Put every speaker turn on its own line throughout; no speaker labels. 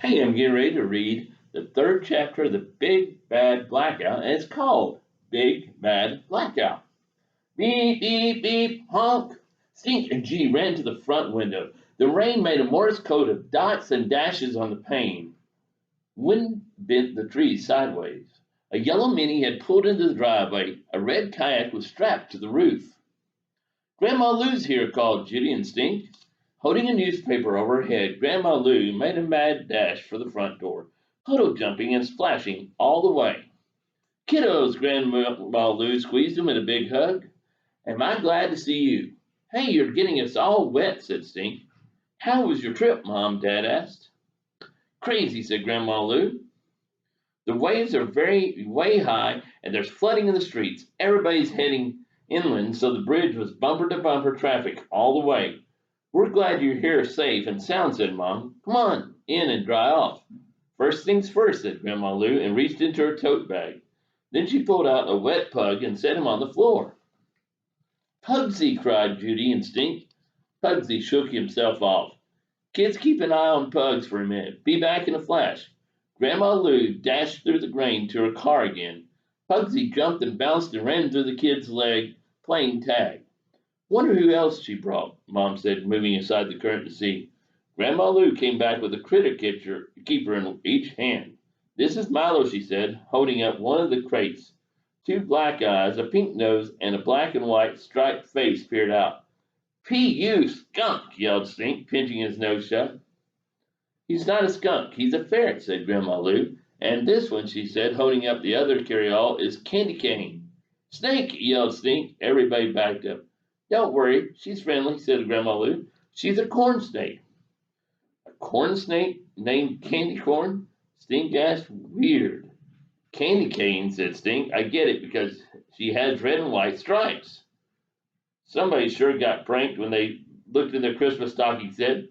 Hey, I'm getting ready to read the third chapter of the Big Bad Blackout, and it's called Big Bad Blackout. Beep, beep, beep, honk. Stink and G ran to the front window. The rain made a Morse code of dots and dashes on the pane. Wind bent the trees sideways. A yellow Mini had pulled into the driveway. A red kayak was strapped to the roof. Grandma Lou's here, called Judy and Stink. Holding a newspaper over her head, Grandma Lou made a mad dash for the front door, puddle jumping and splashing all the way. Kiddos, Grandma Lou squeezed him in a big hug. Am I glad to see you? Hey, you're getting us all wet, said Stink. How was your trip, Mom? Dad asked. Crazy, said Grandma Lou. The waves are way high and there's flooding in the streets. Everybody's heading inland, so the bridge was bumper to bumper traffic all the way. We're glad you're here safe and sound, said Mom. Come on in and dry off. First things first, said Grandma Lou and reached into her tote bag. Then she pulled out a wet pug and set him on the floor. Pugsy, cried Judy and Stink. Pugsy shook himself off. Kids, keep an eye on Pugs for a minute. Be back in a flash. Grandma Lou dashed through the grain to her car again. Pugsy jumped and bounced and ran through the kid's leg, playing tag. Wonder who else she brought, Mom said, moving aside the curtain to see. Grandma Lou came back with a critter keeper in each hand. This is Milo, she said, holding up one of the crates. Two black eyes, a pink nose, and a black and white striped face peered out. P.U. skunk, yelled Stink, pinching his nose shut. He's not a skunk, he's a ferret, said Grandma Lou. And this one, she said, holding up the other carryall, is Candy Cane. Snake, yelled Stink. Everybody backed up. Don't worry, she's friendly, said Grandma Lou. She's a corn snake. A corn snake named Candy Corn? Stink asked. Weird. Candy Cane, said Stink. I get it because she has red and white stripes. Somebody sure got pranked when they looked in their Christmas stocking, said.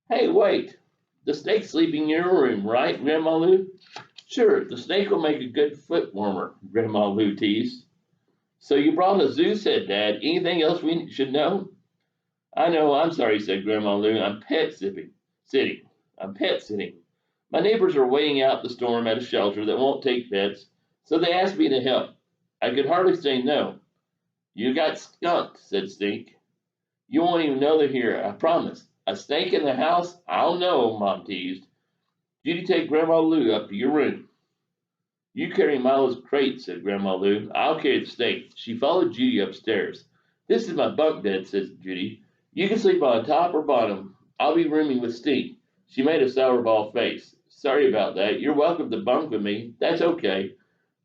Hey, wait. The snake's sleeping in your room, right, Grandma Lou? Sure, the snake will make a good foot warmer, Grandma Lou teased. So you brought a zoo, said Dad. Anything else we should know? I know, I'm sorry, said Grandma Lou. I'm sitting. I'm pet sitting. My neighbors are waiting out the storm at a shelter that won't take pets, so they asked me to help. I could hardly say no. You got skunked, said Stink. You won't even know they're here, I promise. A snake in the house? I don't know, Mom teased. Judy, take Grandma Lou up to your room. You carry Milo's crate, said Grandma Lou. I'll carry the snake. She followed Judy upstairs. This is my bunk bed, said Judy. You can sleep on top or bottom. I'll be rooming with Steve. She made a sour ball face. Sorry about that. You're welcome to bunk with me. That's okay.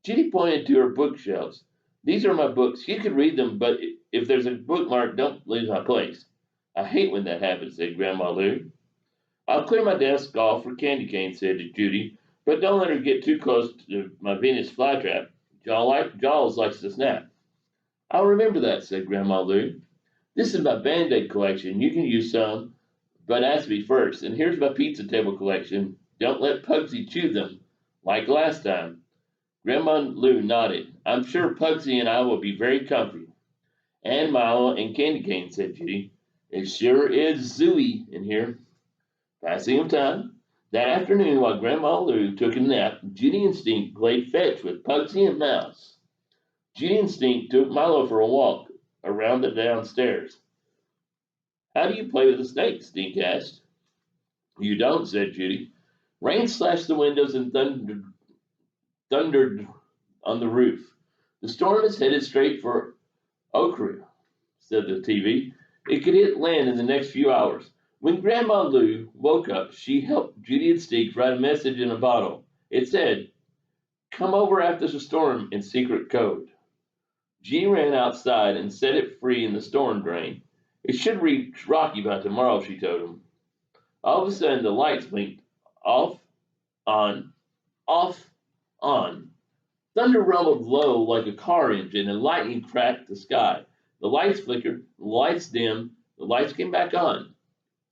Judy pointed to her bookshelves. These are my books. You can read them, but if there's a bookmark, don't lose my place. I hate when that happens, said Grandma Lou. I'll clear my desk off for Candy Cane, said Judy. But don't let her get too close to my Venus flytrap. Jaws likes to snap. I'll remember that, said Grandma Lou. This is my Band-Aid collection. You can use some, but ask me first. And here's my pizza table collection. Don't let Pugsy chew them, like last time. Grandma Lou nodded. I'm sure Pugsy and I will be very comfy. And Milo and Candy Cane, said Judy. It sure is zooey in here. Passing of time. That afternoon, while Grandma Lou took a nap, Judy and Stink played fetch with Pugsy and Mouse. Judy and Stink took Milo for a walk around the downstairs. How do you play with a snake? Stink asked. You don't, said Judy. Rain slashed the windows and thundered on the roof. The storm is headed straight for Okra, said the TV. It could hit land in the next few hours. When Grandma Lou woke up, she helped Judy and Stink write a message in a bottle. It said, come over after the storm in secret code. G ran outside and set it free in the storm drain. It should reach Rocky by tomorrow, she told him. All of a sudden, the lights blinked off, on, off, on. Thunder rumbled low like a car engine, and lightning cracked the sky. The lights flickered, the lights dimmed, the lights came back on.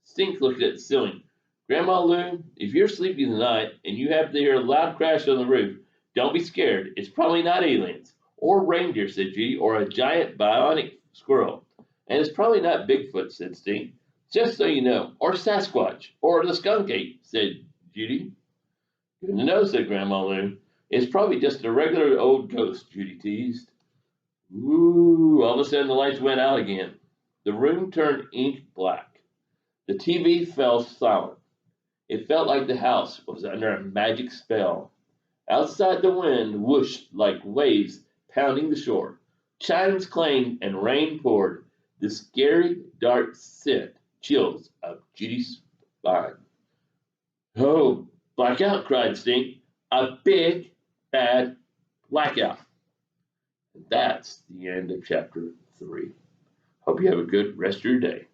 Stink looked at the ceiling. Grandma Lou, if you're sleeping tonight and you happen to hear a loud crash on the roof, don't be scared. It's probably not aliens. Or reindeer, said Judy, or a giant bionic squirrel. And it's probably not Bigfoot, said Stink. Just so you know. Or Sasquatch. Or the skunk ape, said Judy. Good to know, said Grandma Lou. It's probably just a regular old ghost, Judy teased. Ooh, all of a sudden the lights went out again. The room turned ink black. The TV fell silent. It felt like the house was under a magic spell. Outside the wind whooshed like waves pounding the shore. Chimes clanged and rain poured. The scary dark sent chills up Judy's spine. Oh, blackout, cried Stink. A big, bad blackout. And that's the end of chapter 3. Hope you have a good rest of your day.